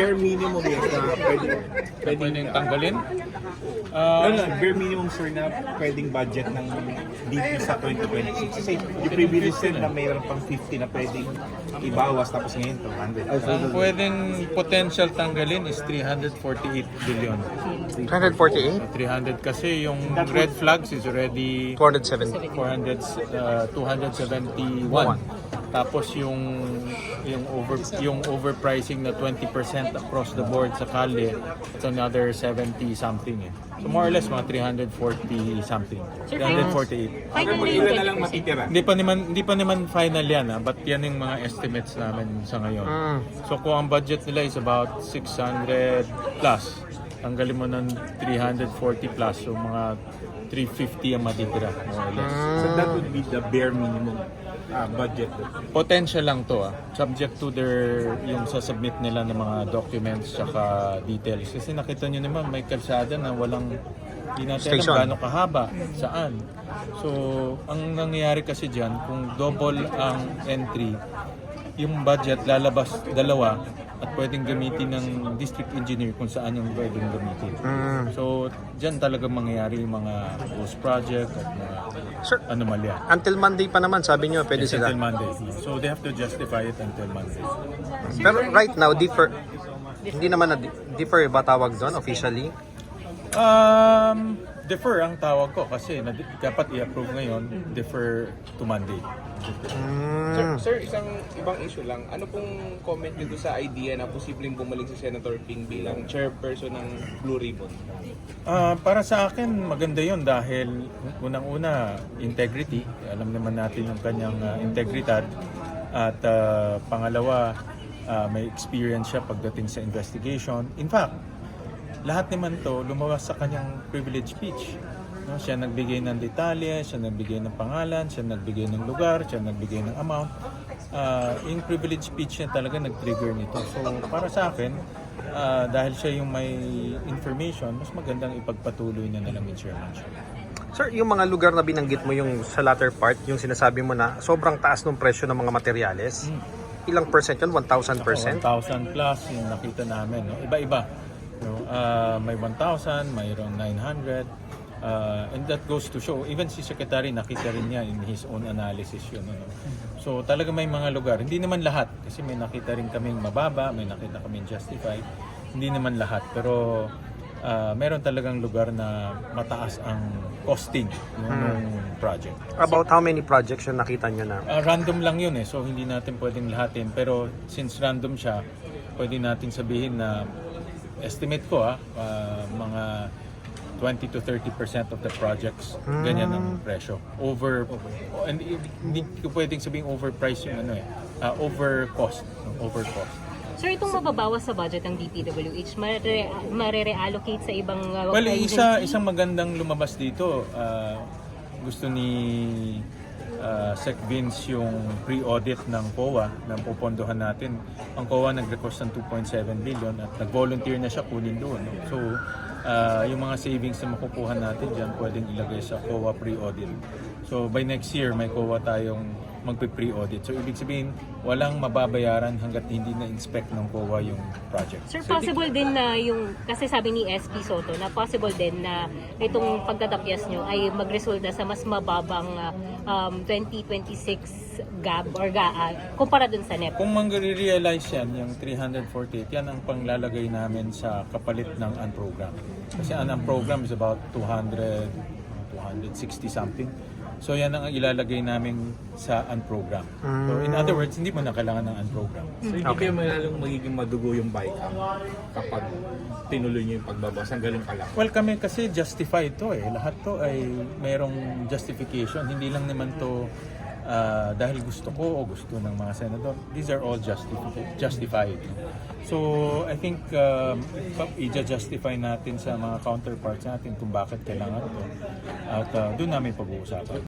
bare minimum yes na pwedeng tanggalin. bare minimum sir na pwedeng budget ng DP sa 2026. Kasi yung previous year na mayroon pang 50 na pwedeng ibawas tapos ngayon 200. Ang pwedeng potential tanggalin is 348 billion. 148? 300 kasi yung red flags is already 270. 271. Tapos yung overpricing na 20% across the board sa kalye, it's another 70 something eh. So more or less mga 340 something. 348. Final na lang matitira. Hindi pa naman final yan but yan yung mga estimates namin sa ngayon. So kung ang budget nila is about 600 plus, tanggalin mo ng 340 plus, so mga 350 ang matitira more or less. So that would be the bare minimum budget. Potential lang to subject to yung sasubmit nila ng mga documents tsaka details. Kasi nakita nyo naman may kalsada na hindi natin alam gaano kahaba, saan. So, ang nangyayari kasi dyan, kung double ang entry, yung budget lalabas dalawa at pwedeng gamitin ng district engineer kung saan yung pwedeng gamitin. So, dyan talaga mangyayari yung mga ghost project at mga anomalya. Until Monday pa naman, sabi nyo, pwede sila. Until Monday. So, they have to justify it until Monday. Pero right now, hindi naman na-defer ba tawag doon officially? Defer ang tawag ko kasi dapat i-approve ngayon, defer to Monday. Sir, isang ibang issue lang. Ano pong comment nyo sa idea na posibleng bumalik si Senator Ping bilang chairperson ng Blue Ribbon? Para sa akin, maganda yon dahil unang-una, integrity. Alam naman natin yung kanyang integridad. At pangalawa, may experience siya pagdating sa investigation. In fact, lahat naman to lumabas sa kanyang privilege speech. No, siya nagbigay ng detalye, siya nagbigay ng pangalan, siya nagbigay ng lugar, siya nagbigay ng amount. Yung privilege speech niya talaga nag-trigger nito. So para sa akin, dahil siya yung may information, mas magandang ipagpatuloy na lang yung chairmanship. Sir, yung mga lugar na binanggit mo yung sa latter part, yung sinasabi mo na sobrang taas ng presyo ng mga materyales, ilang percent yun? 1,000%? 1,000 plus yung nakita namin. No? Iba-iba. No? May 1,000, mayroong 900. And that goes to show, even si Secretary nakita rin niya in his own analysis yun. Ano? So talaga may mga lugar, hindi naman lahat, kasi may nakita rin kaming mababa, may nakita kaming justified, hindi naman lahat. Pero meron talagang lugar na mataas ang costing ng project. About how many projects yung nakita nyo na? Random lang yun so hindi natin pwedeng lahatin. Pero since random siya, pwede natin sabihin na estimate ko mga 20 to 30% of the projects ganyan ang presyo. And hindi ko pwedeng sabihin overprice yung over cost. Sir, itong mababawas sa budget ng DPWH, mare-reallocate sa ibang well, agency? isang magandang lumabas dito. Gusto ni Sec Vince yung pre-audit ng COA na pupondohan natin. Ang COA nag-request ng 2.7 billion at nag-volunteer na siya kunin doon. So, yung mga savings na makukuha natin dyan, pwedeng ilagay sa COA pre-audit. So, by next year, may COA tayong magpe-pre-audit. So, ibig sabihin, walang mababayaran hanggat hindi na-inspect ng COA yung project. Sir, possible din na yung, kasi sabi ni SP Soto, na possible din na itong pagtatakyas nyo ay magresulta sa mas mababang 2026 GAB or GAA kumpara dun sa NEP. Kung mag-realize yan, yung 348, yan ang panglalagay namin sa kapalit ng unprogram. Kasi ang unprogram is about 260 something. So yan ang ilalagay namin sa unprogram. So in other words, hindi mo na kailangan ng unprogram. So hindi kayo lalong magiging madugo yung BICAM kapag tinuloy niyo yung pagbabawas ng ganun kalaki? Well, kami kasi justified to Lahat to ay mayroong justification. Hindi lang naman to dahil gusto ko o gusto ng mga senador. These are all justified. So I think i-justify natin sa mga counterparts natin kung bakit kailangan to. At doon namin pag-uusapan.